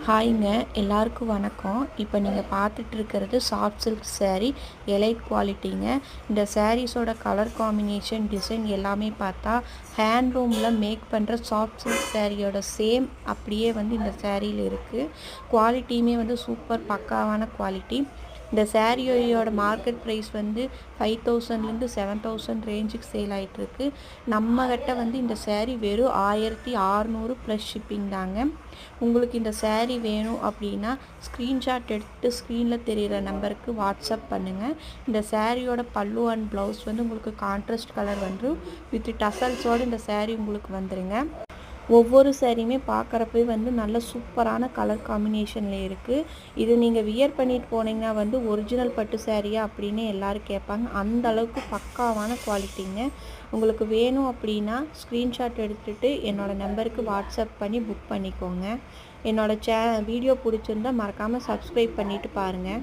ஹாய்ங்க எல்லாருக்கும் வணக்கம். இப்போ நீங்கள் பார்த்துட்டு இருக்கிறது சாஃப்ட் சில்க் saree எலைட் குவாலிட்டிங்க. இந்த சாரீஸோட கலர் காம்பினேஷன் டிசைன் எல்லாமே பார்த்தா ஹேண்ட்லூமில் மேக் பண்ணுற சாஃப்ட் சில்க் சாரியோட சேம் அப்படியே வந்து இந்த சாரியில் இருக்குது. குவாலிட்டியுமே வந்து சூப்பர் பக்காவான குவாலிட்டி. இந்த சாரியோட மார்க்கெட் ப்ரைஸ் வந்து 5000லேருந்து 7000 ரேஞ்சுக்கு சேல் ஆகிட்டுருக்கு. நம்மகிட்ட வந்து இந்த saree வெறும் 1600 ப்ளஸ் ஷிப்பிங் தாங்க. உங்களுக்கு இந்த saree வேணும் அப்படின்னா ஸ்க்ரீன்ஷாட் எடுத்து ஸ்க்ரீனில் தெரிகிற நம்பருக்கு வாட்ஸ்அப் பண்ணுங்கள். இந்த சாரியோட பல்லு அண்ட் ப்ளவுஸ் வந்து உங்களுக்கு கான்ட்ராஸ்ட் கலர் வந்து வித் டசல்ஸோடு இந்த saree உங்களுக்கு வந்துடுங்க. ஒவ்வொரு சாரியுமே பார்க்குறப்பே வந்து நல்ல சூப்பரான கலர் காம்பினேஷனில் இருக்குது. இது நீங்கள் வியர் பண்ணிட்டு போனீங்கன்னா வந்து ஒரிஜினல் பட்டு சாரியா அப்படின்னு எல்லோரும் கேட்பாங்க. அந்த அளவுக்கு பக்காவான குவாலிட்டிங்க. உங்களுக்கு வேணும் அப்படின்னா ஸ்க்ரீன்ஷாட் எடுத்துகிட்டு என்னோடய நம்பருக்கு வாட்ஸ்அப் பண்ணி புக் பண்ணிக்கோங்க. என்னோடய வீடியோ பிடிச்சிருந்தால் மறக்காமல் சப்ஸ்கிரைப் பண்ணிவிட்டு பாருங்கள்.